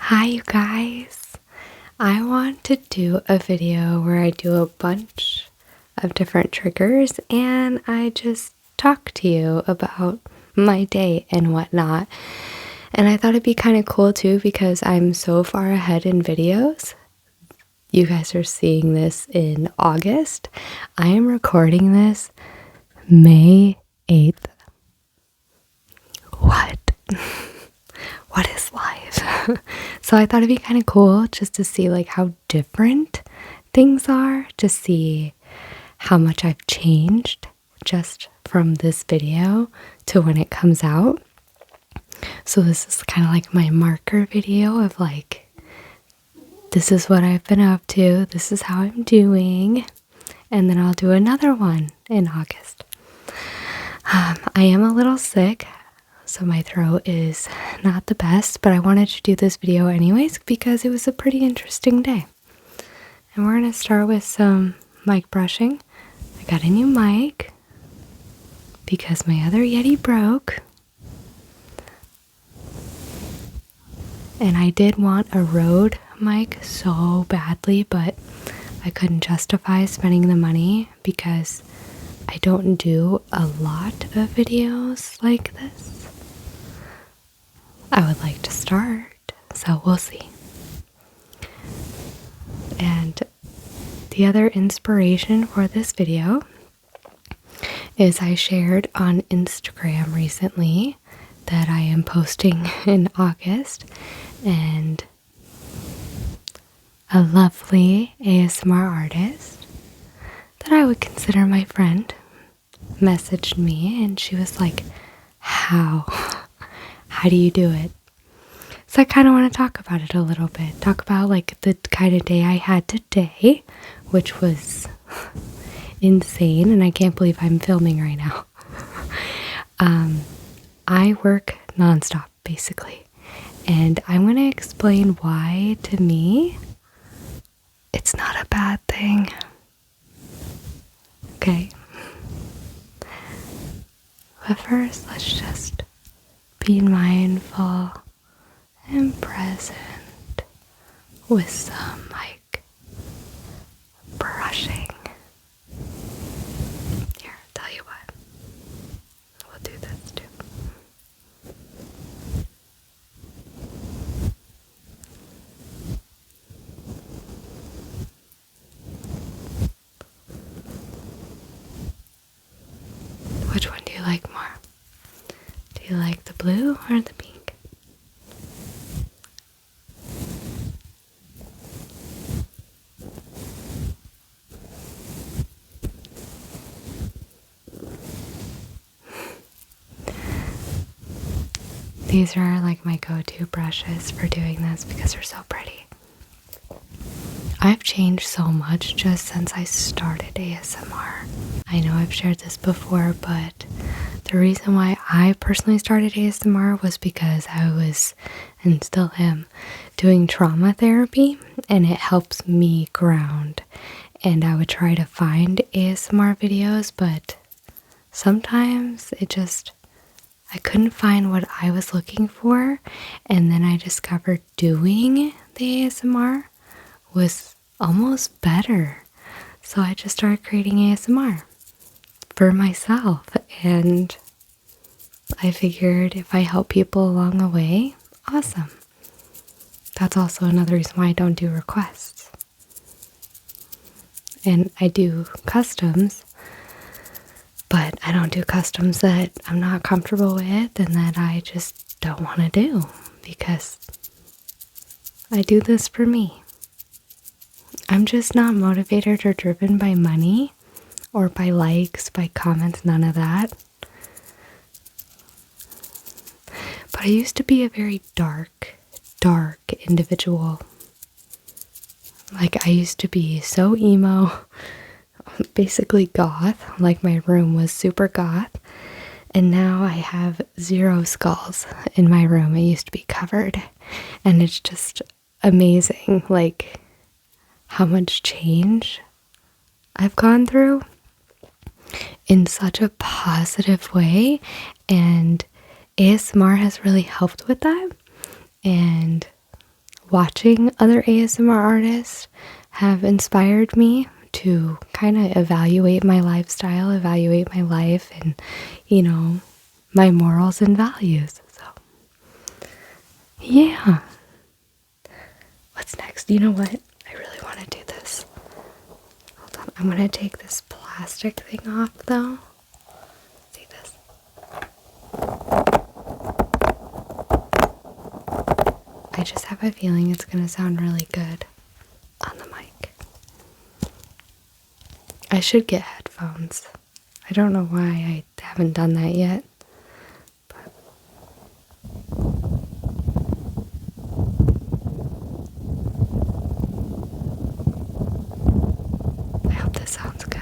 Hi you guys! I want to do a video where I do a bunch of different triggers and I just talk to you about my day and whatnot. And I thought it'd be kind of cool too because I'm so far ahead in videos. You guys are seeing this in August. I am recording this May 8th. What? What is life? So I thought it'd be kind of cool just to see like how different things are, to see how much I've changed just from this video to when it comes out. So this is kind of like my marker video of like, this is what I've been up to, this is how I'm doing, and then I'll do another one in August. I am a little sick, so my throat is not the best, but I wanted to do this video anyways because it was a pretty interesting day. And we're going to start with some mic brushing. I got a new mic because my other Yeti broke. And I did want a Rode mic so badly, but I couldn't justify spending the money because I don't do a lot of videos like this. I would like to start, so we'll see. And the other inspiration for this video is I shared on Instagram recently that I am posting in August, and a lovely ASMR artist that I would consider my friend messaged me, and she was like, how do you do it? So I kind of want to talk about it a little bit. Talk about like the kind of day I had today, which was insane, and I can't believe I'm filming right now. I work nonstop basically, and I'm going to explain why to me it's not a bad thing. Okay. But first, let's just be mindful and present with some like brushing. Here, I'll tell you what. We'll do this too. Which one do you like more? Do you like the blue or the pink? These are like my go-to brushes for doing this because they're so pretty. I've changed so much just since I started ASMR. I know I've shared this before, but the reason why I personally started ASMR was because I was, and still am, doing trauma therapy, and it helps me ground. And I would try to find ASMR videos, but sometimes I couldn't find what I was looking for, and then I discovered doing the ASMR was almost better. So I just started creating ASMR for myself, and I figured if I help people along the way, awesome. That's also another reason why I don't do requests. And I do customs, but I don't do customs that I'm not comfortable with and that I just don't want to do because I do this for me. I'm just not motivated or driven by money or by likes, by comments, none of that. But I used to be a very dark individual. Like I used to be so emo, basically goth, like my room was super goth, and now I have 0 skulls in my room. It used to be covered, and it's just amazing like how much change I've gone through in such a positive way, and ASMR has really helped with that. And watching other ASMR artists have inspired me to kind of evaluate my lifestyle, evaluate my life, and, you know, my morals and values. So, yeah. What's next? You know what? I really want to do this. Hold on. I'm going to take this plastic thing off, though. See this? I just have a feeling it's going to sound really good on the mic. I should get headphones. I don't know why I haven't done that yet. But I hope this sounds good.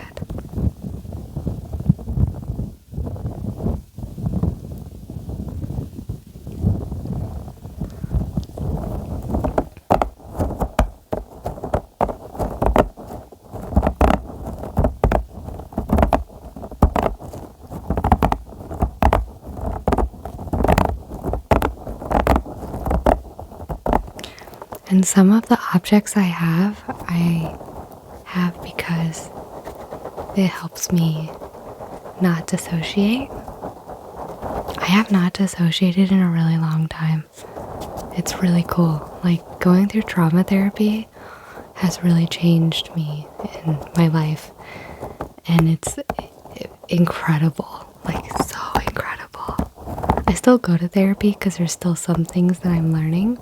And some of the objects I have because it helps me not dissociate. I have not dissociated in a really long time. It's really cool. Like, going through trauma therapy has really changed me in my life. And it's incredible. Like, so incredible. I still go to therapy because there's still some things that I'm learning.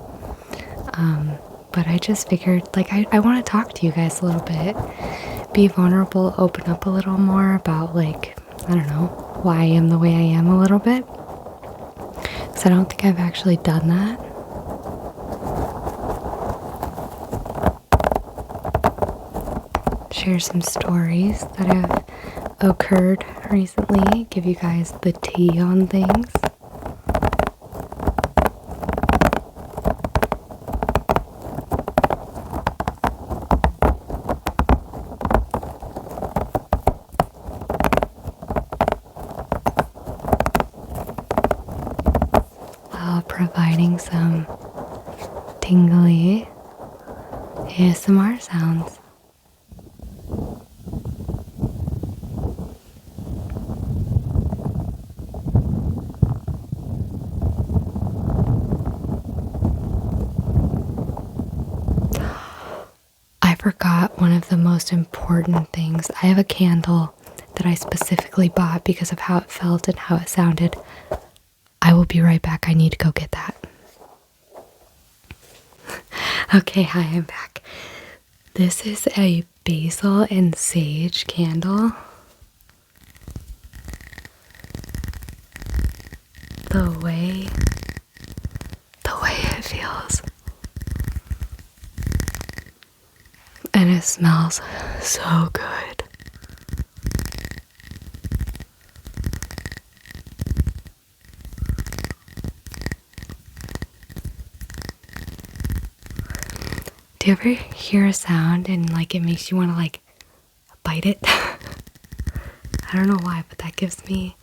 But I just figured, like, I want to talk to you guys a little bit, be vulnerable, open up a little more about, like, I don't know, why I am the way I am a little bit. Because I don't think I've actually done that. Share some stories that have occurred recently, give you guys the tea on things. Providing some tingly ASMR sounds. I forgot one of the most important things. I have a candle that I specifically bought because of how it felt and how it sounded. I will be right back. I need to go get that. Okay, hi, I'm back. This is a basil and sage candle. The way it feels. And it smells so good. Do you ever hear a sound and like it makes you want to like bite it? I don't know why, but it gives me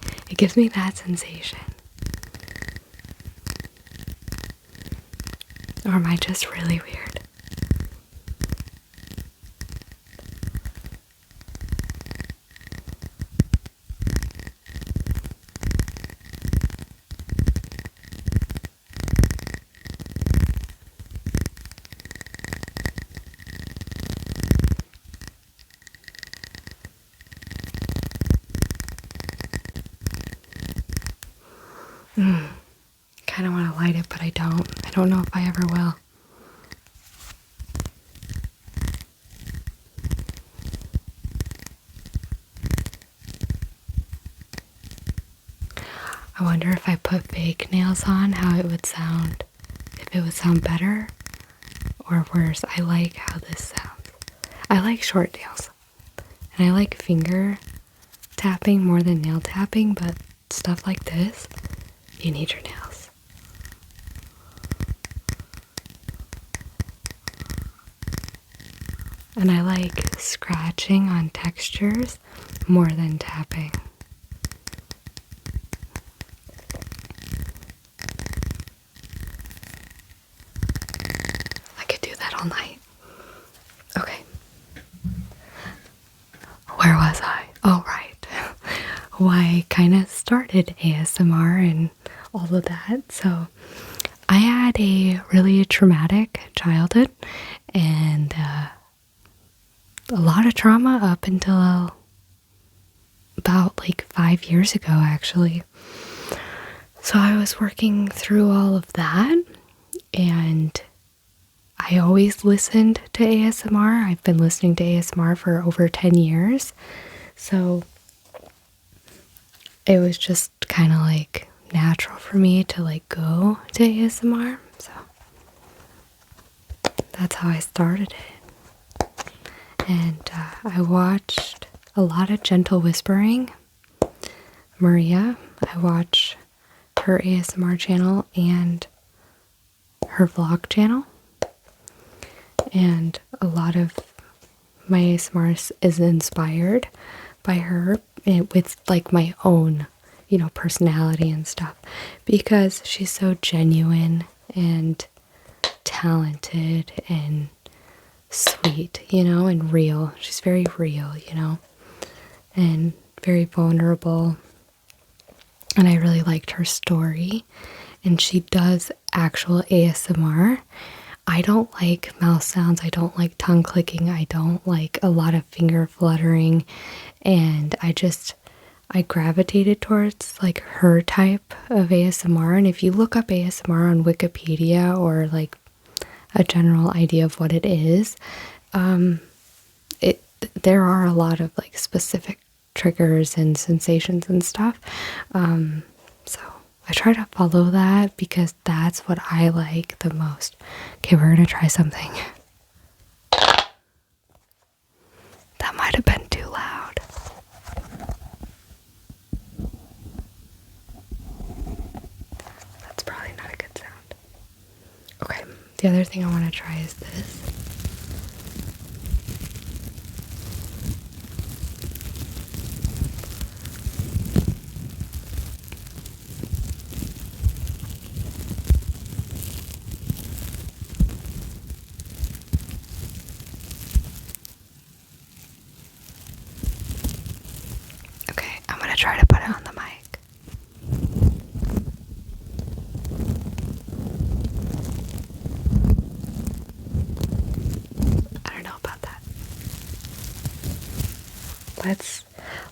that sensation. Or am I just really weird? Kind of want to light it, but I don't. I don't know if I ever will. I wonder if I put fake nails on, how it would sound. If it would sound better or worse. I like how this sounds. I like short nails. And I like finger tapping more than nail tapping, but stuff like this, you need your nails. And I like scratching on textures more than tapping. all night. Okay. Where was I? Oh, right. Why I kind of started ASMR and all of that. So I had a really traumatic childhood and a lot of trauma up until about like 5 years ago, actually. So I was working through all of that, and I always listened to ASMR. I've been listening to ASMR for over 10 years. So it was just kind of like natural for me to like go to ASMR. So that's how I started it. And I watched a lot of gentle whispering. Maria, I watch her ASMR channel and her vlog channel. And a lot of my ASMR is inspired by her with like my own, personality and stuff, because she's so genuine and talented and sweet, and real. She's very real, and very vulnerable. And I really liked her story. And she does actual ASMR. I don't like mouth sounds. I don't like tongue clicking. I don't like a lot of finger fluttering. And I gravitated towards like her type of ASMR. And if you look up ASMR on Wikipedia or like a general idea of what it is, there are a lot of like specific triggers and sensations and stuff. So I try to follow that because that's what I like the most. Okay, we're gonna try something. That might have been too loud. That's probably not a good sound. Okay, the other thing I want to try is this. Try to put it on the mic. I don't know about that.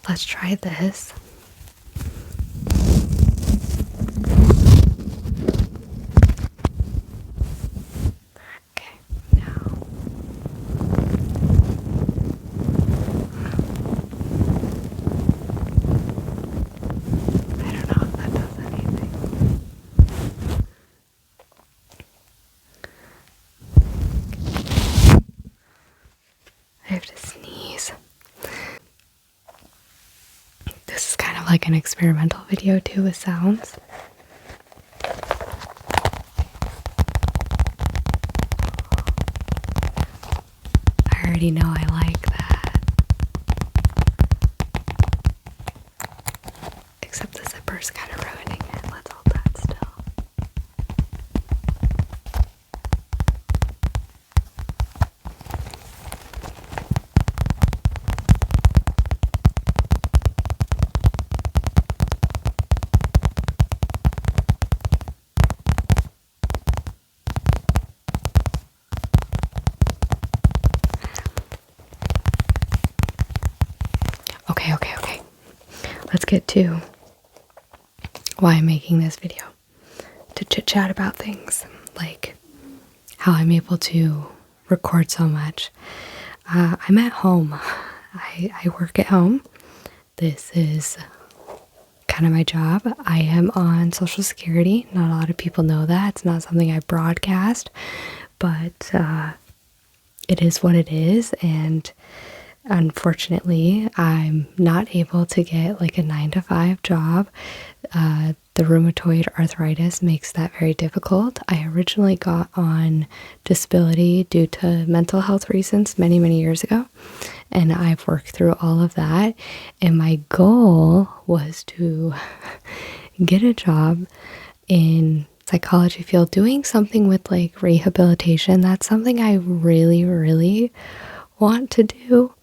Let's try this. Okay, now. I have to sneeze. This is kind of like an experimental video too with sounds. I already know I like that. Except the zipper's kind of ruining it. Let's hold that still. Okay. Let's get to why I'm making this video. To chit chat about things, like how I'm able to record so much. I'm at home. I work at home. This is kind of my job. I am on Social Security. Not a lot of people know that. It's not something I broadcast, but it is what it is. And unfortunately, I'm not able to get like a 9-to-5 job. The rheumatoid arthritis makes that very difficult. I originally got on disability due to mental health reasons many, many years ago. And I've worked through all of that. And my goal was to get a job in psychology field, doing something with like rehabilitation. That's something I really, really want to do.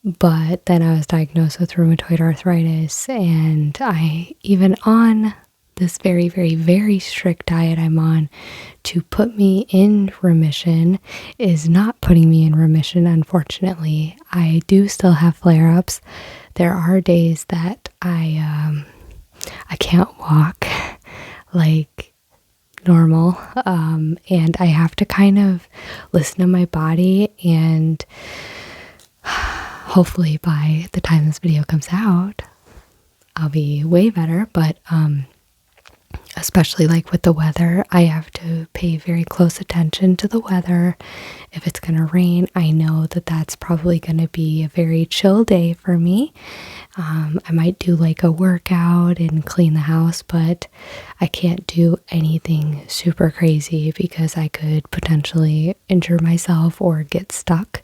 But then I was diagnosed with rheumatoid arthritis, and even on this very, very, very strict diet I'm on to put me in remission is not putting me in remission, unfortunately. I do still have flare-ups. There are days that I can't walk like normal, and I have to kind of listen to my body, and hopefully by the time this video comes out, I'll be way better. But especially like with the weather, I have to pay very close attention to the weather. If it's going to rain, I know that that's probably going to be a very chill day for me. I might do like a workout and clean the house, but I can't do anything super crazy because I could potentially injure myself or get stuck.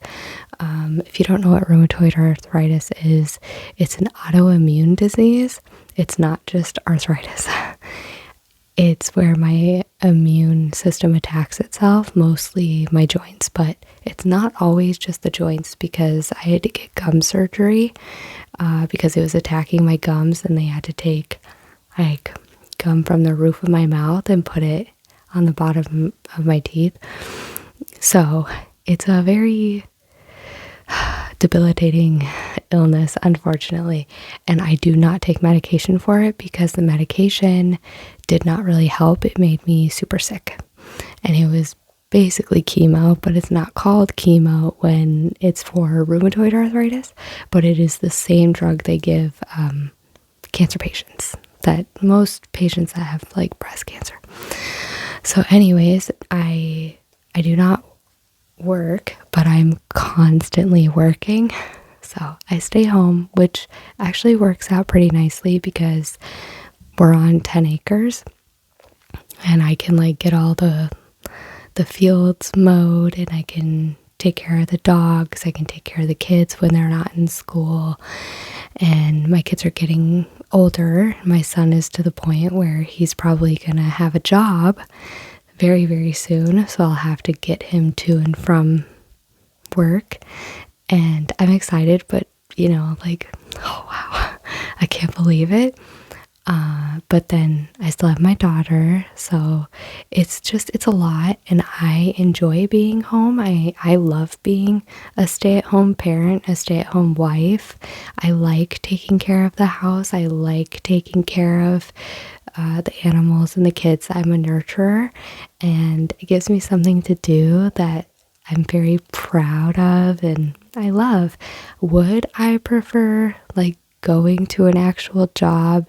If you don't know what rheumatoid arthritis is, it's an autoimmune disease. It's not just arthritis. It's where my immune system attacks itself, mostly my joints, but it's not always just the joints, because I had to get gum surgery because it was attacking my gums, and they had to take like gum from the roof of my mouth and put it on the bottom of my teeth. So it's a very debilitating illness, unfortunately, and I do not take medication for it because the medication did not really help. It made me super sick, and it was basically chemo, but it's not called chemo when it's for rheumatoid arthritis, but it is the same drug they give cancer patients, that most patients that have like breast cancer. So anyways, I do not work, but I'm constantly working. So I stay home, which actually works out pretty nicely because we're on 10 acres and I can like get all the fields mowed, and I can take care of the dogs. I can take care of the kids when they're not in school, and my kids are getting older. My son is to the point where he's probably gonna have a job very, very soon, so I'll have to get him to and from work, and I'm excited, but you know, like, oh wow, I can't believe it. But then I still have my daughter, so it's a lot, and I enjoy being home. I love being a stay-at-home parent, a stay-at-home wife. I like taking care of the house. I like taking care of the animals and the kids. I'm a nurturer, and it gives me something to do that I'm very proud of and I love. Would I prefer like going to an actual job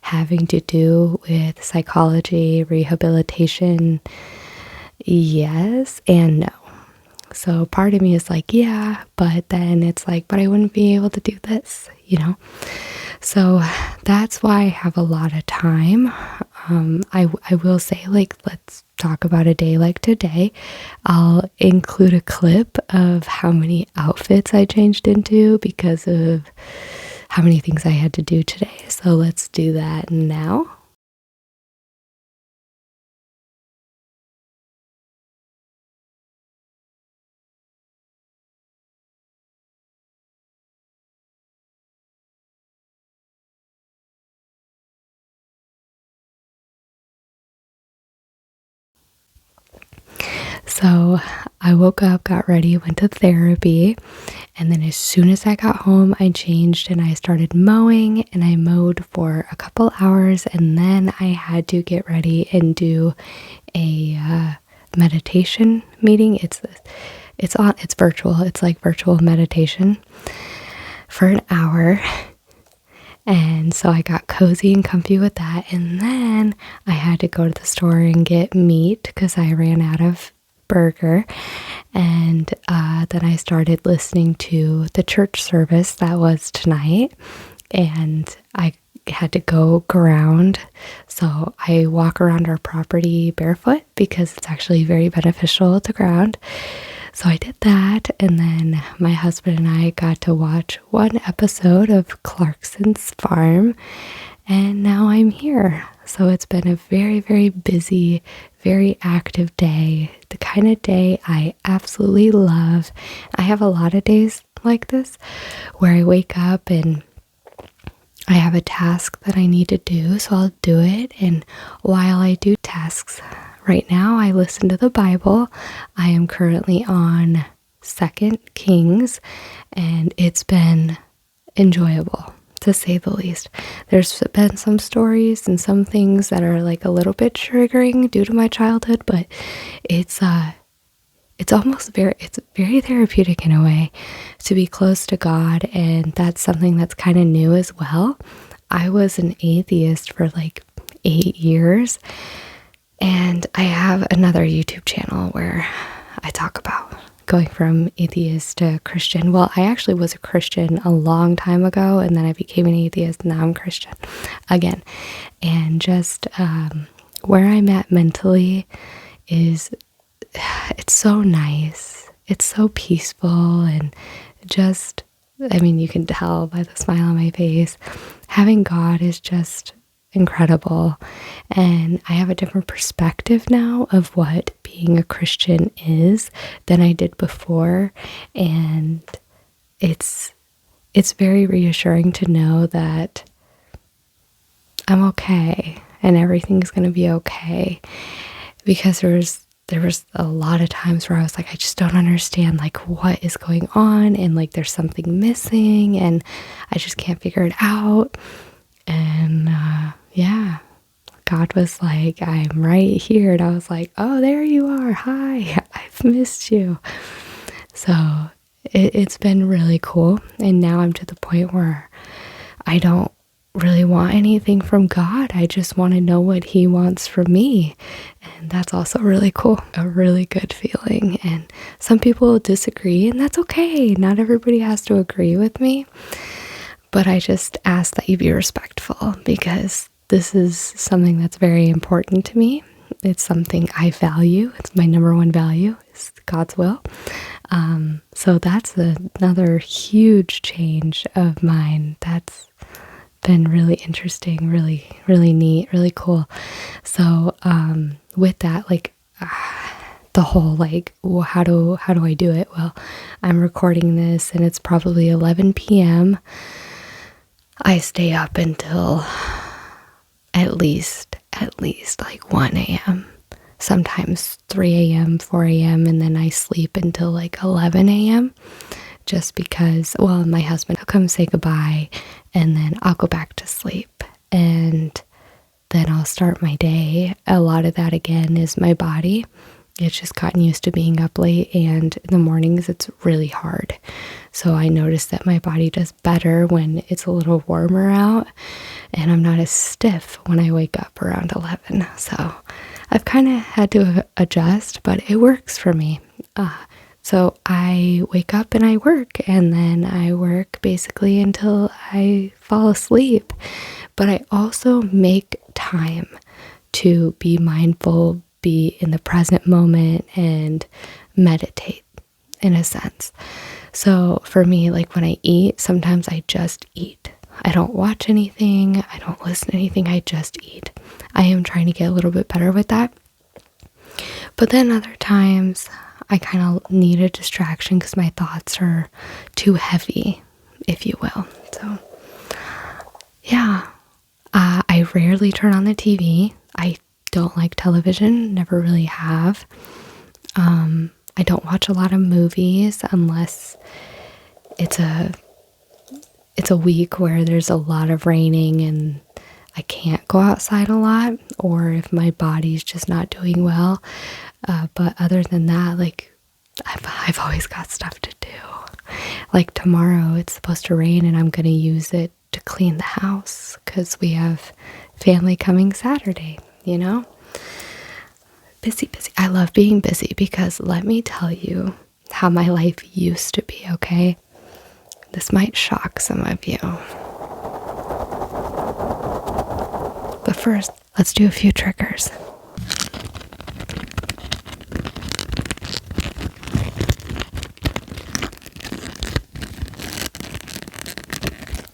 having to do with psychology, rehabilitation? Yes and no. So part of me is like, yeah, but then it's like, but I wouldn't be able to do this, you know? So that's why I have a lot of time. I will say, like, let's talk about a day like today. I'll include a clip of how many outfits I changed into because of how many things I had to do today. So let's do that now. So I woke up, got ready, went to therapy, and then as soon as I got home, I changed and I started mowing, and I mowed for a couple hours, and then I had to get ready and do a meditation meeting. It's virtual. It's like virtual meditation for an hour. And so I got cozy and comfy with that, and then I had to go to the store and get meat because I ran out of burger. And then I started listening to the church service that was tonight, and I had to go ground. So I walk around our property barefoot because it's actually very beneficial to ground. So I did that, and then my husband and I got to watch one episode of Clarkson's Farm, and now I'm here. So it's been a very, very busy, very active day. The kind of day I absolutely love. I have a lot of days like this where I wake up and I have a task that I need to do, so I'll do it. And while I do tasks, right now I listen to the Bible. I am currently on 2 Kings, and it's been enjoyable, to say the least. There's been some stories and some things that are like a little bit triggering due to my childhood, but it's very therapeutic in a way to be close to God, and that's something that's kind of new as well. I was an atheist for like 8 years, and I have another YouTube channel where I talk about going from atheist to Christian. Well, I actually was a Christian a long time ago, and then I became an atheist, and now I'm Christian again. And just where I'm at mentally is, it's so nice. It's so peaceful, and just, I mean, you can tell by the smile on my face. Having God is just incredible, and I have a different perspective now of what being a Christian is than I did before, and it's very reassuring to know that I'm okay and everything's going to be okay, because there was a lot of times where I was like, I just don't understand like what is going on, and like there's something missing and I just can't figure it out. And yeah, God was like, I'm right here. And I was like, oh, there you are. Hi, I've missed you. So it's been really cool. And now I'm to the point where I don't really want anything from God. I just want to know what he wants from me. And that's also really cool, a really good feeling. And some people disagree, and that's okay. Not everybody has to agree with me. But I just ask that you be respectful, because this is something that's very important to me. It's something I value. It's my number one value, is God's will. So that's another huge change of mine. That's been really interesting, really, really neat, really cool. So with that, like the whole like, well, how do I do it? Well, I'm recording this and it's probably 11 p.m. I stay up until at least like 1 a.m. Sometimes 3 a.m., 4 a.m. and then I sleep until like 11 a.m. just because, well, my husband will come say goodbye, and then I'll go back to sleep, and then I'll start my day. A lot of that, again, is my body. It's just gotten used to being up late, and in the mornings it's really hard. So I notice that my body does better when it's a little warmer out, and I'm not as stiff when I wake up around 11. So I've kind of had to adjust, but it works for me. So I wake up and I work, and then I work basically until I fall asleep. But I also make time to be mindful, be in the present moment, and meditate in a sense. So for me, like when I eat, sometimes I just eat. I don't watch anything. I don't listen to anything. I just eat. I am trying to get a little bit better with that. But then other times I kind of need a distraction because my thoughts are too heavy, if you will. So yeah, I rarely turn on the TV. I don't like television, never really have. I don't watch a lot of movies unless it's a week where there's a lot of raining and I can't go outside a lot, or if my body's just not doing well. But other than that, like I've always got stuff to do. Like tomorrow it's supposed to rain and I'm going to use it to clean the house because we have family coming Saturday, you know? Busy. I love being busy because let me tell you how my life used to be, okay? This might shock some of you. But first, let's do a few triggers.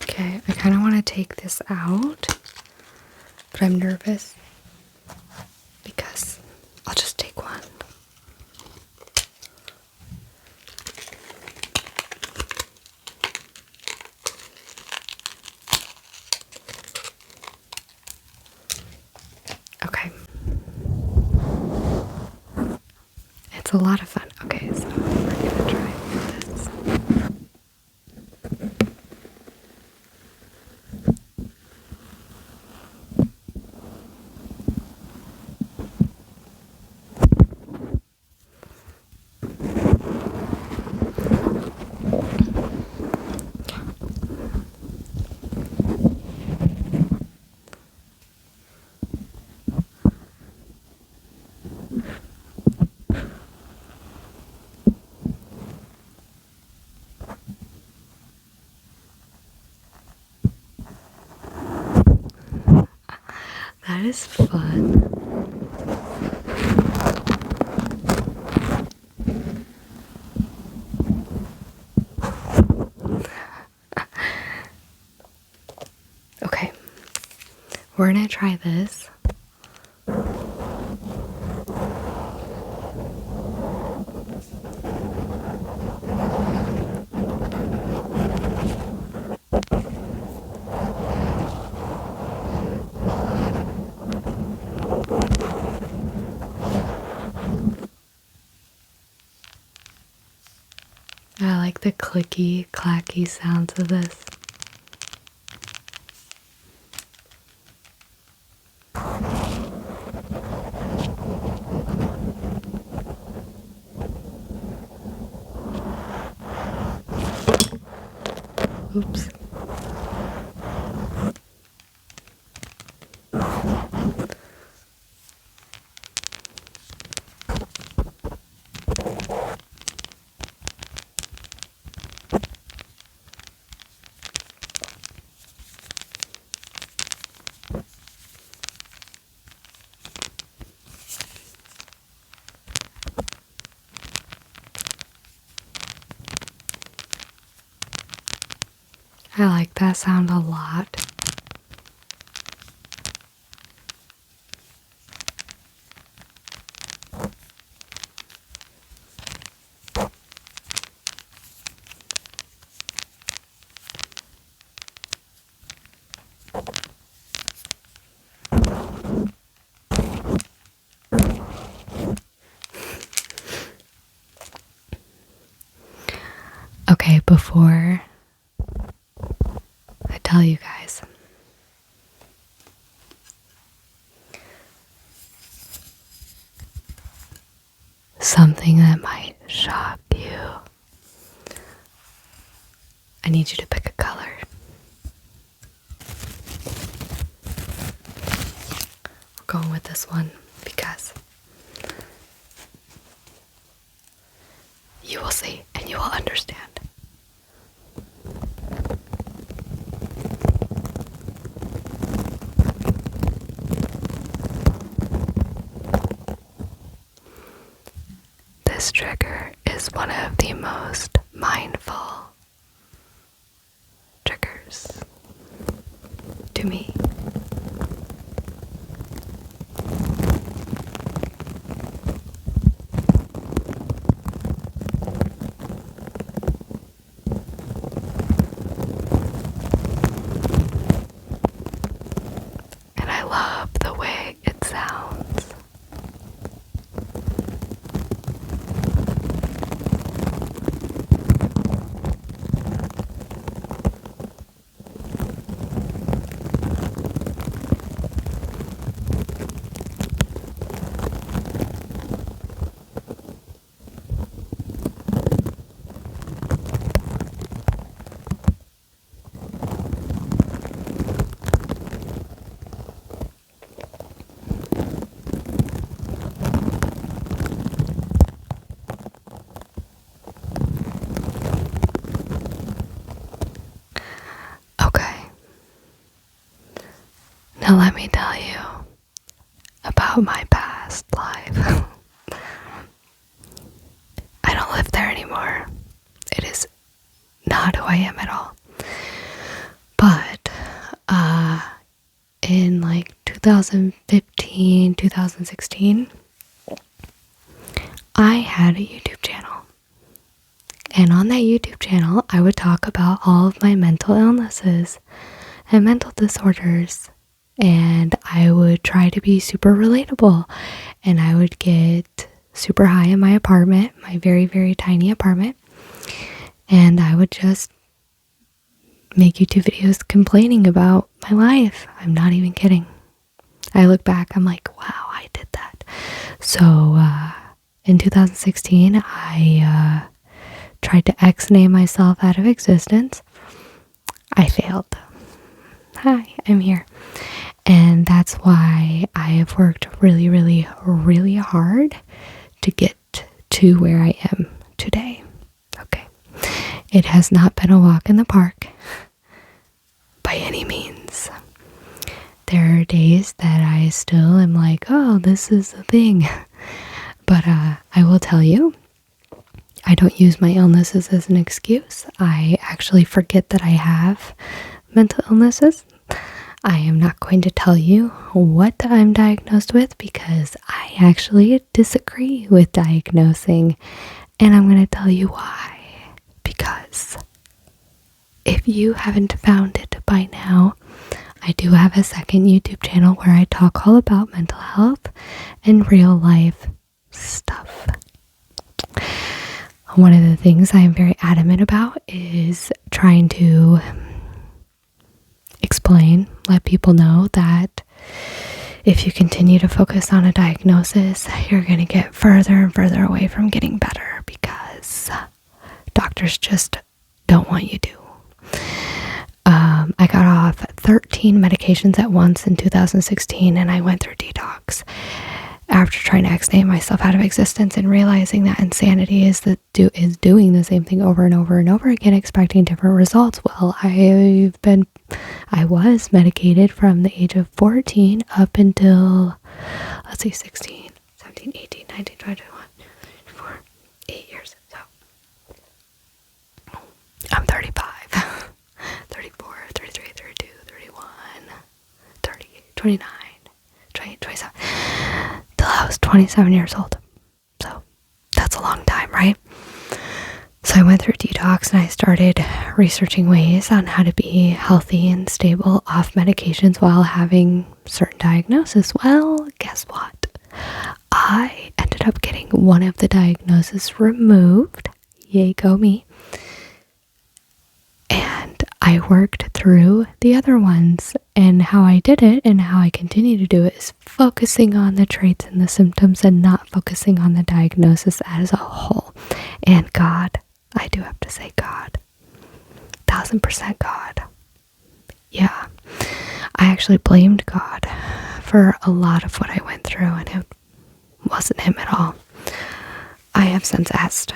Okay, I kind of want to take this out but I'm nervous because I'll just take one. Okay. It's a lot of fun. Okay, so we're gonna try this. That is fun. Okay, we're gonna try this. I like the clicky clacky sounds of this. Oops. I like that sound a lot. Okay, before I tell you guys, something that might shock you, I need you to pick a color. We're going with this one because you will see and you will understand. This trigger is one of the most mindful triggers to me. And I love the way it sounds. Now let me tell you about my past life. I don't live there anymore. It is not who I am at all. But in like 2000 2015, 2016, I had a YouTube channel. And on that YouTube channel, I would talk about all of my mental illnesses and mental disorders. And I would try to be super relatable. And I would get super high in my apartment, my very, very tiny apartment. And I would just make YouTube videos complaining about my life. I'm not even kidding. I look back, I'm like, wow, I did that. So in 2016, I tried to X-name myself out of existence. I failed. Hi, I'm here. And that's why I have worked really, really, really hard to get to where I am today. Okay. It has not been a walk in the park by any means. There are days that I still am like, oh, this is a thing. But I will tell you, I don't use my illnesses as an excuse. I actually forget that I have mental illnesses. I am not going to tell you what I'm diagnosed with because I actually disagree with diagnosing. And I'm going to tell you why. Because if you haven't found it by now, I do have a second YouTube channel where I talk all about mental health and real life stuff. One of the things I'm very adamant about is trying to explain, let people know that if you continue to focus on a diagnosis, you're going to get further and further away from getting better because doctors just don't want you to. I got off 13 medications at once in 2016 and I went through detox. After trying to X-name myself out of existence and realizing that insanity is doing the same thing over and over and over again, expecting different results. Well, I was medicated from the age of 14 up until, 16, 17, 18, 19, 20, 21, 24, 8 years. So, I'm 35, 34, 33, 32, 31, 30, 29, 28, 27. I was 27 years old. So that's a long time, right? So I went through detox and I started researching ways on how to be healthy and stable off medications while having certain diagnoses. Well, guess what? I ended up getting one of the diagnoses removed. Yay, go me. And I worked through the other ones, and how I did it and how I continue to do it is focusing on the traits and the symptoms and not focusing on the diagnosis as a whole. And God, I do have to say God, 1000% God. Yeah, I actually blamed God for a lot of what I went through, and it wasn't him at all. I have since asked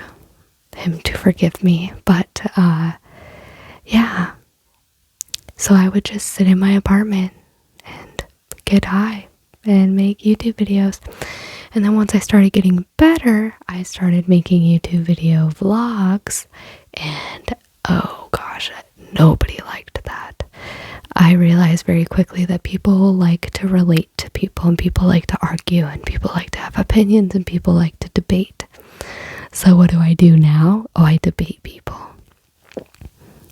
him to forgive me, but yeah. So I would just sit in my apartment and get high and make YouTube videos. And then once I started getting better, I started making YouTube video vlogs. And oh gosh, nobody liked that. I realized very quickly that people like to relate to people, and people like to argue, and people like to have opinions, and people like to debate. So what do I do now? Oh, I debate people.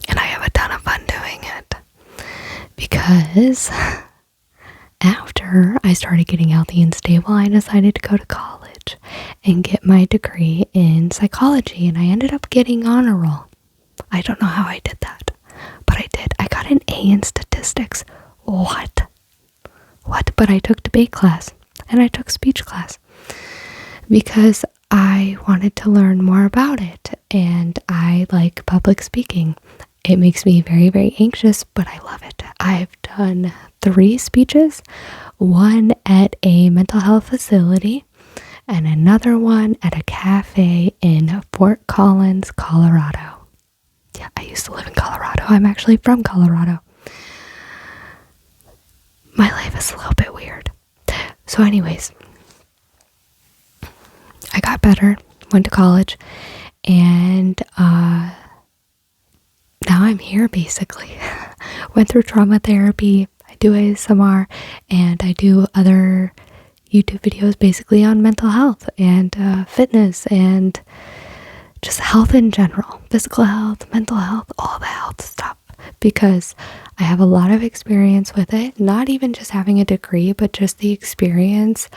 And I have a ton of fun doing it. Because after I started getting healthy and stable, I decided to go to college and get my degree in psychology. And I ended up getting honor roll. I don't know how I did that, but I did. I got an A in statistics. What? But I took debate class and I took speech class because I wanted to learn more about it. And I like public speaking. It makes me very, very anxious, but I love it. I've done 3 speeches, one at a mental health facility and another one at a cafe in Fort Collins, Colorado. Yeah, I used to live in Colorado. I'm actually from Colorado. My life is a little bit weird. So anyways, I got better, went to college, and now I'm here basically. Went through trauma therapy, I do ASMR, and I do other YouTube videos basically on mental health and fitness and just health in general, physical health, mental health, all the health stuff, because I have a lot of experience with it, not even just having a degree, but just the experience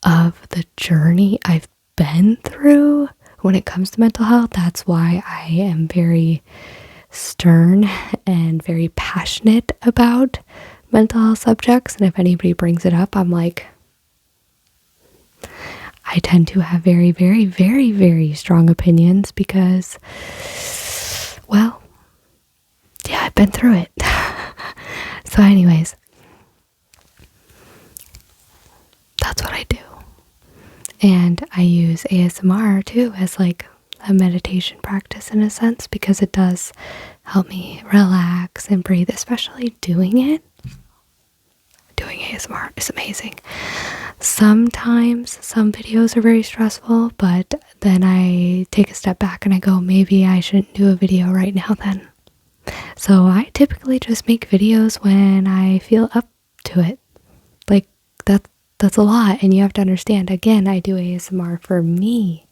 of the journey I've been through when it comes to mental health. That's why I am very stern and very passionate about mental health subjects. And if anybody brings it up, I'm like, I tend to have very, very, very, very strong opinions because, well, yeah, I've been through it. So anyways, that's what I do. And I use ASMR too as like a meditation practice in a sense, because it does help me relax and breathe, especially doing it. Doing ASMR is amazing. Sometimes some videos are very stressful, but then I take a step back and I go, maybe I shouldn't do a video right now then. So I typically just make videos when I feel up to it. Like that's a lot, and you have to understand, again, I do ASMR for me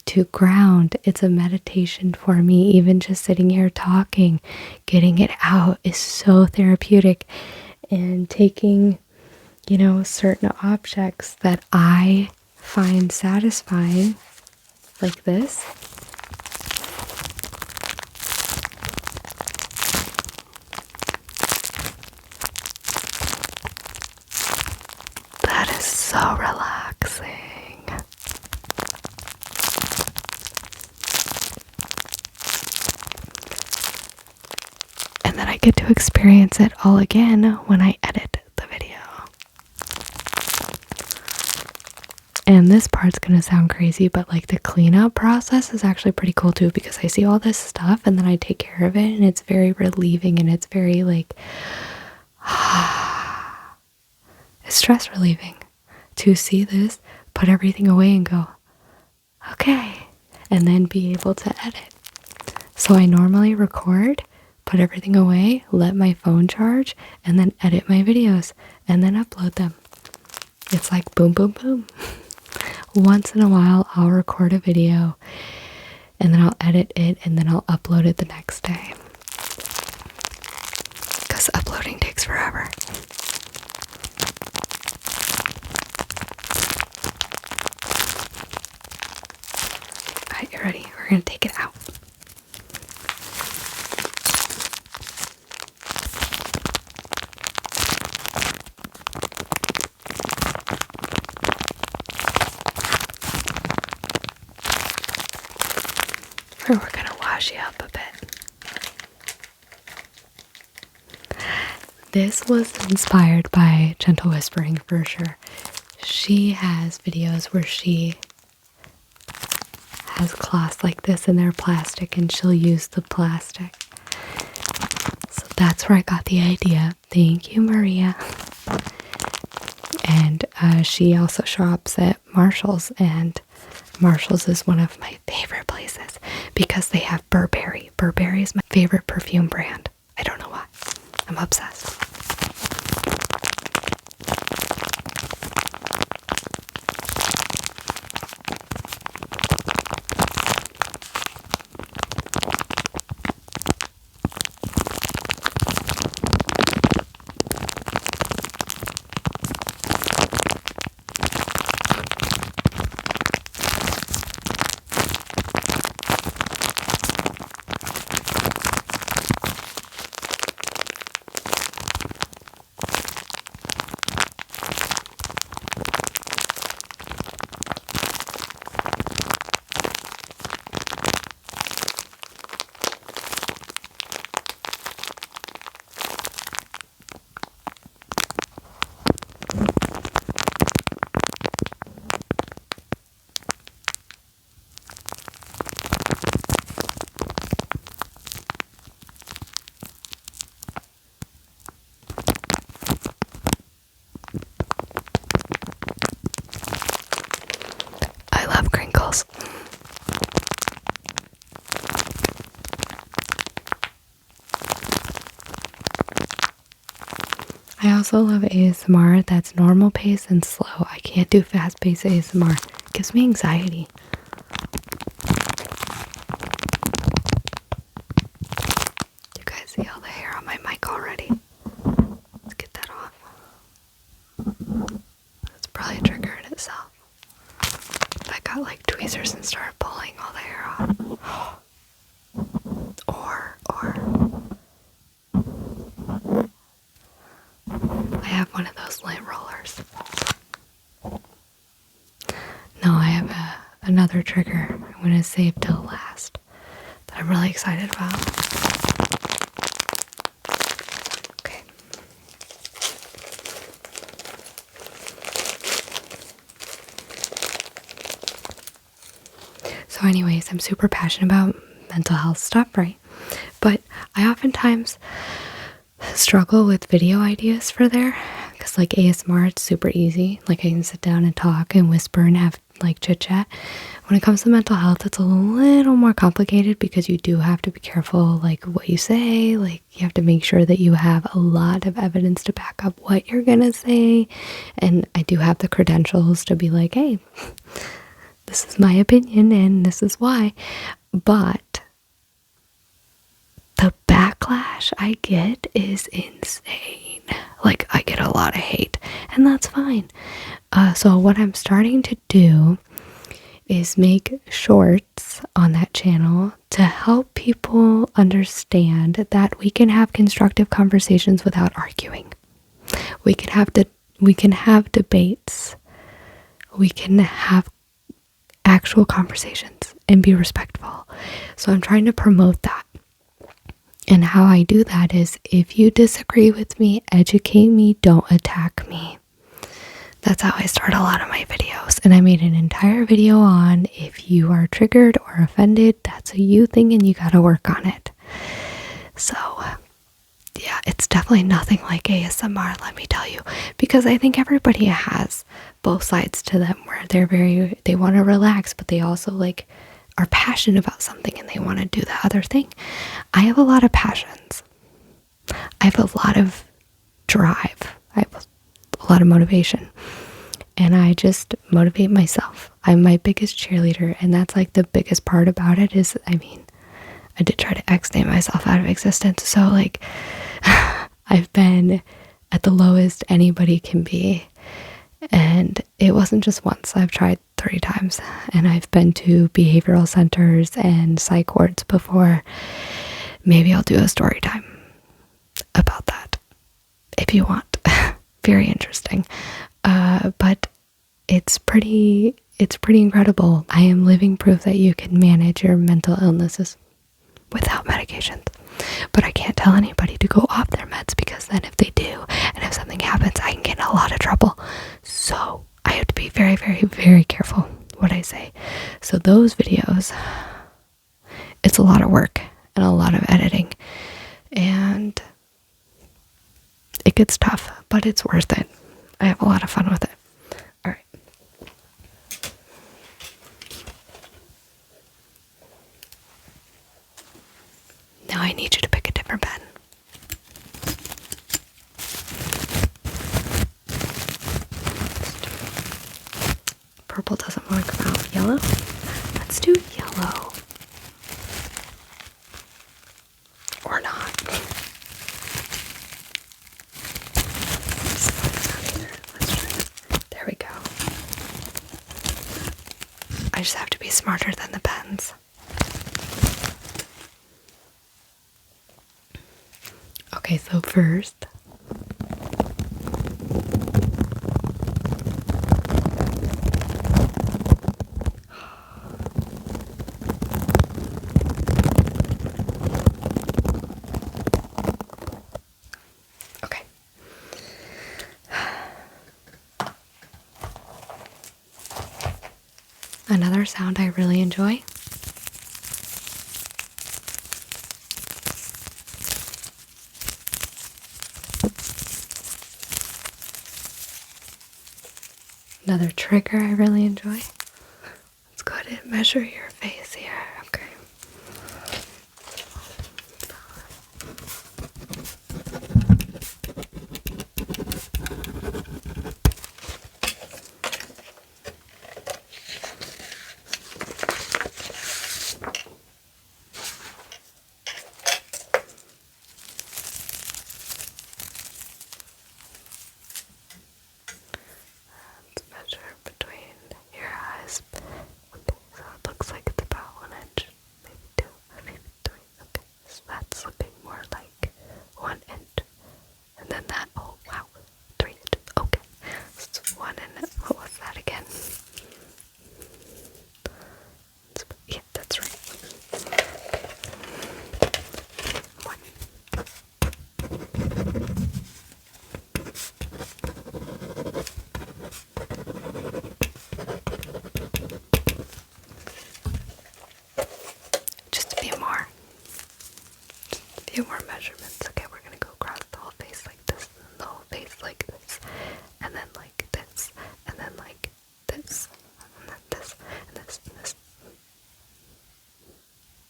to ground. It's a meditation for me. Even just sitting here talking, getting it out is so therapeutic. And taking, certain objects that I find satisfying, like this. That is so relaxing. And then I get to experience it all again when I edit the video. And this part's gonna sound crazy, but like the cleanup process is actually pretty cool too, because I see all this stuff and then I take care of it, and it's very relieving, and it's very like it's stress relieving to see this, put everything away and go, okay, and then be able to edit. So I normally record, put everything away, let my phone charge, and then edit my videos and then upload them. It's like boom, boom, boom. Once in a while, I'll record a video and then I'll edit it and then I'll upload it the next day. Because uploading takes forever. Alright, you ready? We're going to take it out. We're going to wash you up a bit. This was inspired by Gentle Whispering for sure. She has videos where she has cloths like this and they're plastic, and she'll use the plastic. So that's where I got the idea. Thank you, Maria. And she also shops at Marshall's, and Marshall's is one of my favorite places because they have Burberry. Burberry is my favorite perfume brand. I don't know why. I'm obsessed. I also love ASMR that's normal pace and slow. I can't do fast paced ASMR. It gives me anxiety. You guys see all the hair on my mic already? Let's get that off. That's probably a trigger in itself. I got like tweezers and started pulling all the hair off. Or I have one of those lint rollers. No, I have another trigger I'm going to save till last that I'm really excited about. Okay. So anyways, I'm super passionate about mental health stuff, right? But I oftentimes struggle with video ideas for there because like ASMR, it's super easy. Like I can sit down and talk and whisper and have like chit chat. When it comes to mental health, it's a little more complicated because you do have to be careful like what you say. Like you have to make sure that you have a lot of evidence to back up what you're gonna say. And I do have the credentials to be like, hey, this is my opinion and this is why. But the backlash I get is insane. Like I get a lot of hate and that's fine. So what I'm starting to do is make shorts on that channel to help people understand that we can have constructive conversations without arguing. We can have debates. We can have actual conversations and be respectful. So I'm trying to promote that. And how I do that is if you disagree with me, educate me, don't attack me. That's how I start a lot of my videos. And I made an entire video on if you are triggered or offended, that's a you thing and you gotta work on it. So yeah, it's definitely nothing like ASMR, let me tell you. Because I think everybody has both sides to them where they want to relax, but they also like are passionate about something and they want to do the other thing. I have a lot of passions. I have a lot of drive. I have a lot of motivation. And I just motivate myself. I'm my biggest cheerleader. And that's like the biggest part about it is, I mean, I did try to X-name myself out of existence. So like, I've been at the lowest anybody can be. And it wasn't just once. I've tried 3 times. And I've been to behavioral centers and psych wards before. Maybe I'll do a story time about that if you want. Very interesting. But it's pretty incredible. I am living proof that you can manage your mental illnesses without medications. But I can't tell anybody to go off their meds because then if they do, and if something happens, I can get in a lot of trouble. So I have to be very, very, very careful what I say. So those videos, it's a lot of work and a lot of editing. And it gets tough, but it's worth it. I have a lot of fun with it. All right. Now I need you to pick a different pen. Purple doesn't work out. Yellow? Let's do yellow. Or not. There we go. I just have to be smarter than the pens. Okay, so first, okay. Another sound I really enjoy. Another trigger I really enjoy. Let's go ahead and measure your face here. Okay. few more measurements. Okay, we're gonna go across the whole face like this, and the whole face like this, and then like this, and then like this, and then this, and this, and this.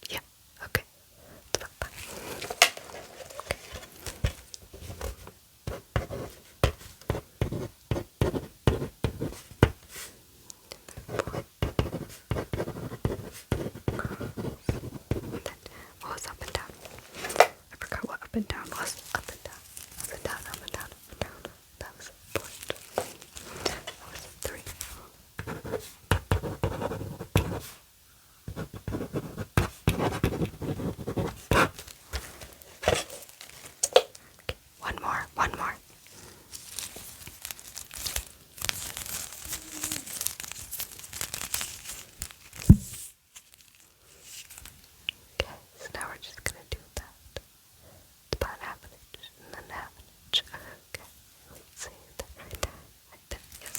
Yeah, okay. It's about that. What was up and down? I forgot what up and down was. Up and down. Up and down, up and down, up and down. That was 4. That was 3. Okay, one more. Okay, so now we're just gonna do that. It's about half an inch and then half an inch. Okay, let's see that right there. Yes.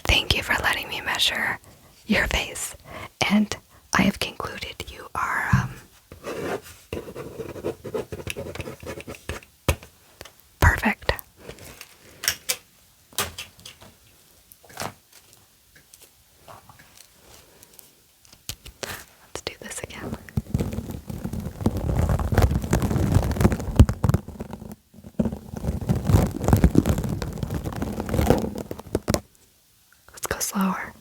Thank you for letting me measure your face, and I have concluded you are perfect. Let's do this again. Let's go slower.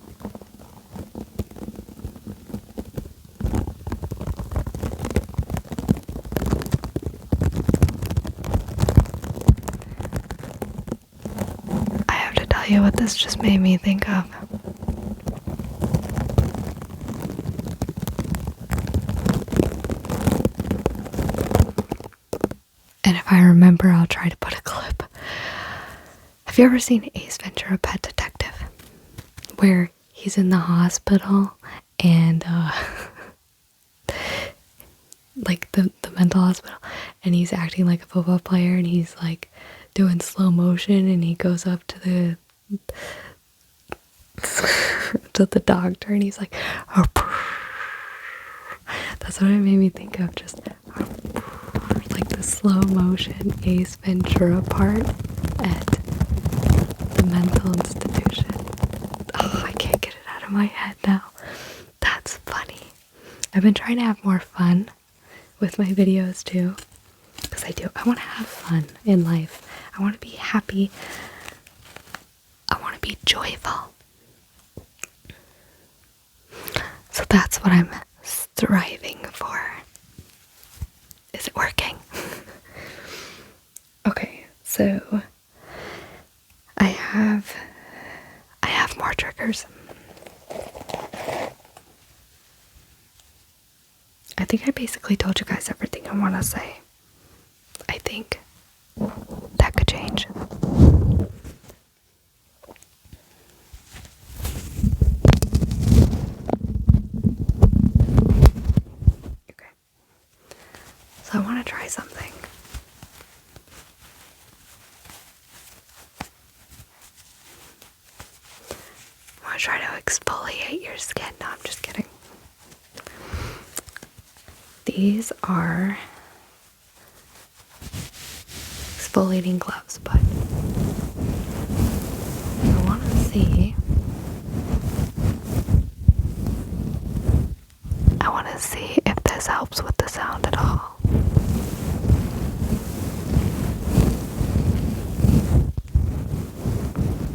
I have to tell you what this just made me think of. And if I remember, I'll try to put a clip. Have you ever seen Ace Ventura: Pet Detective? Where he's in the hospital and like the mental hospital, and he's acting like a football player, and he's like doing slow motion, and he goes up to the to the doctor, and he's like, oh, that's what it made me think of, just like the slow motion Ace Ventura part at the mental institution. Oh, I can't get it out of my head now. That's funny. I've been trying to have more fun with my videos too, because I want to have fun in life. I want to be happy. I want to be joyful. So that's what I'm striving for. Is it working? Okay, so I have more triggers. I think I basically told you guys everything I want to say. I think that could change. Okay. So I want to try something. I want to try to exfoliate your skin. No, I'm just kidding. These are exfoliating gloves, but I want to see if this helps with the sound at all.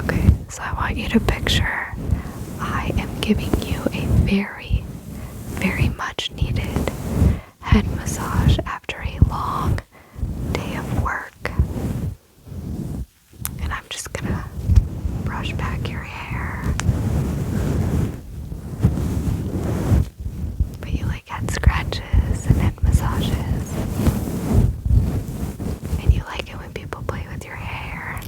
Okay, so I want you to picture I am giving you a very, very much needed head massage after a long day of work. And I'm just gonna brush back your hair. But you like head scratches and head massages. And you like it when people play with your hair.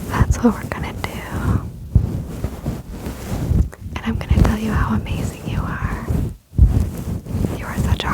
That's what we're gonna do. And I'm gonna tell you how amazing you are. You are such a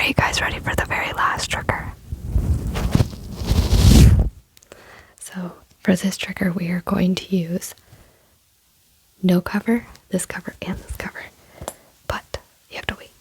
you guys ready for the very last trigger? So for this trigger, we are going to use no cover, this cover, and this cover. But you have to wait.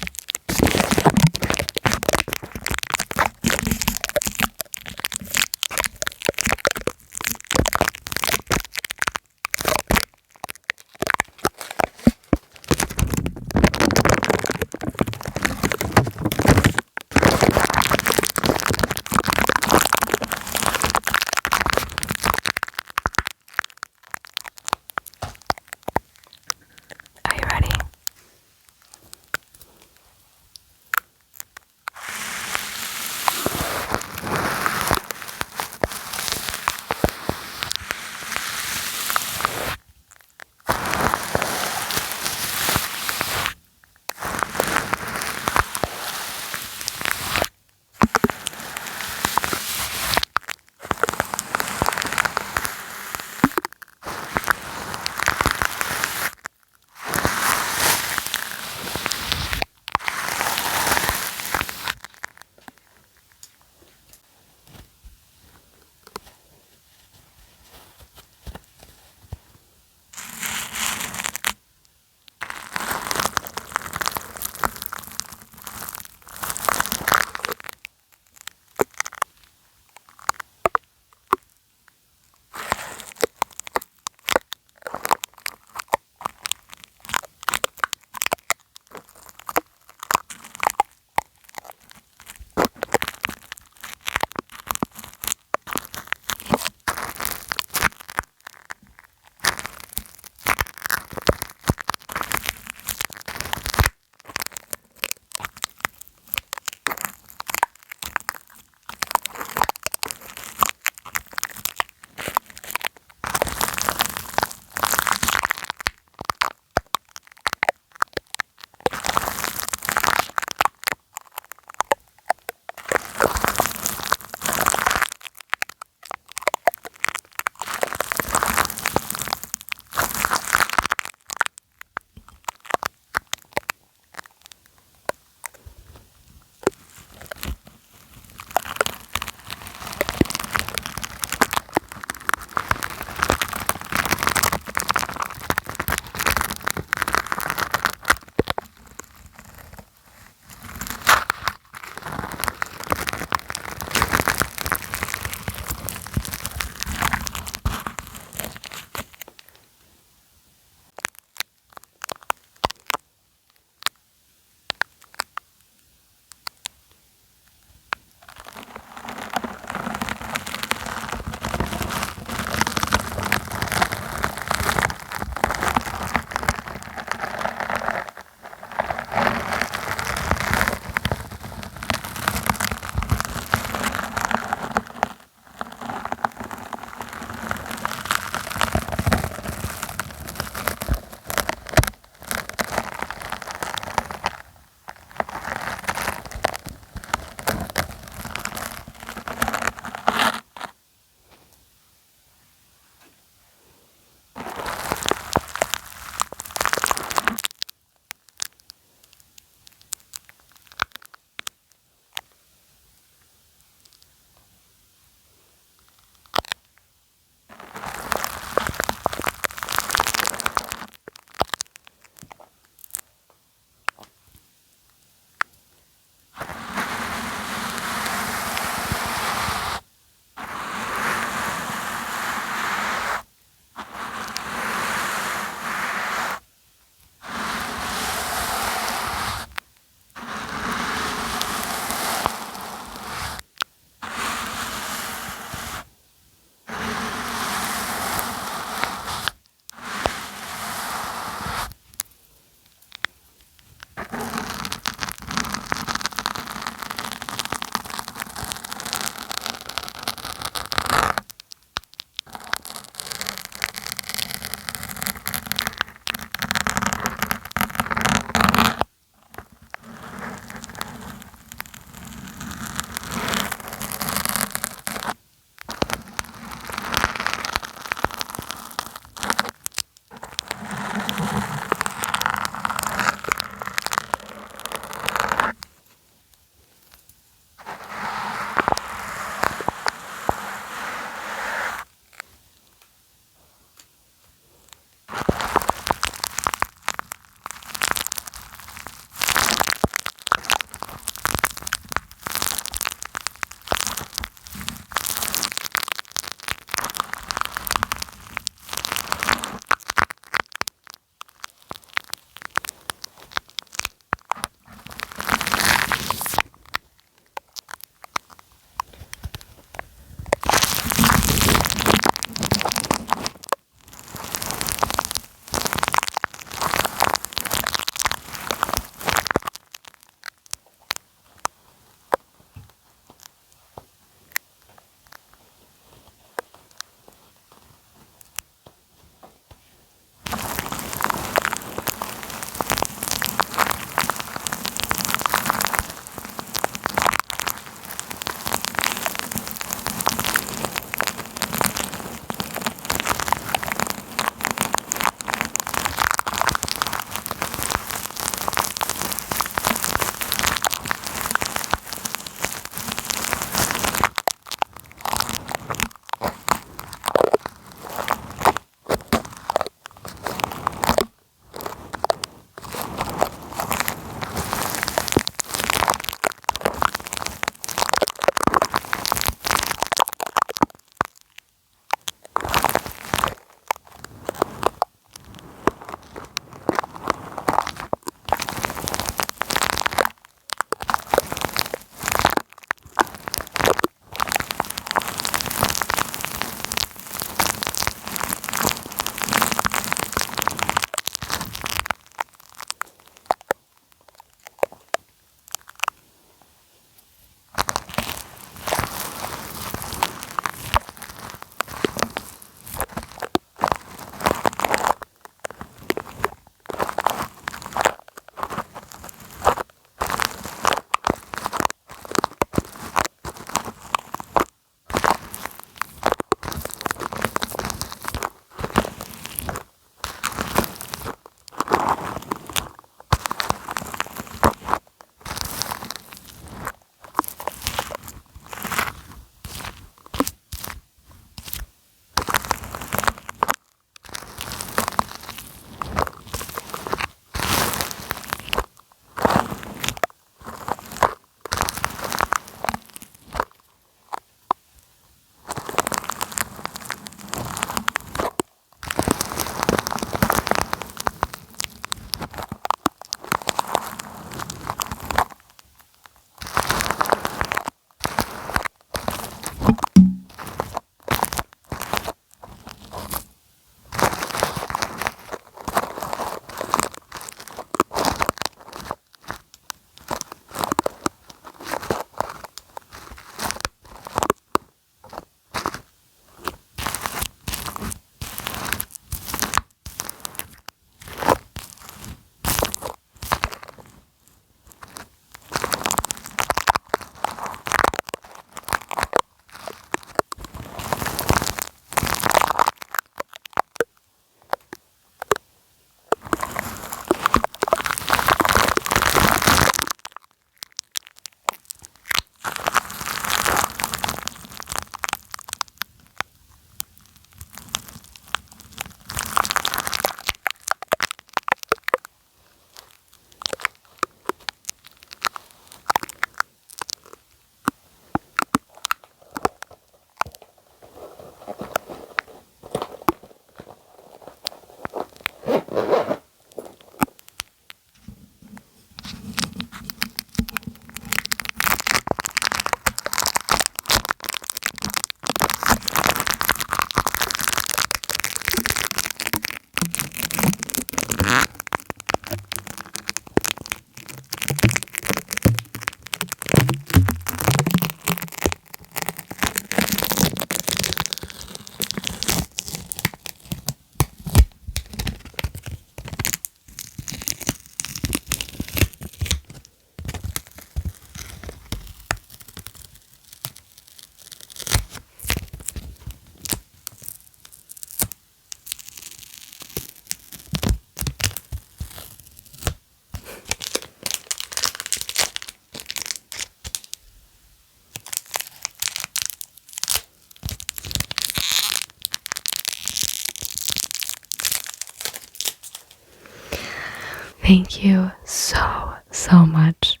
thank you so much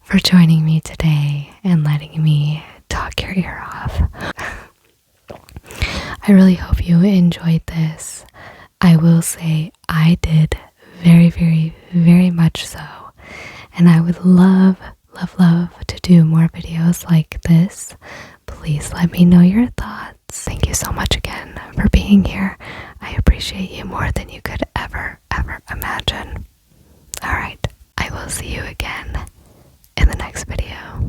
for joining me today and letting me talk your ear off. I really hope you enjoyed this. I will say I did very much so. And I would love to do more videos like this. Please let me know your thoughts. Thank you so much again for being here. I appreciate you more than you could ever imagine. Alright, I will see you again in the next video.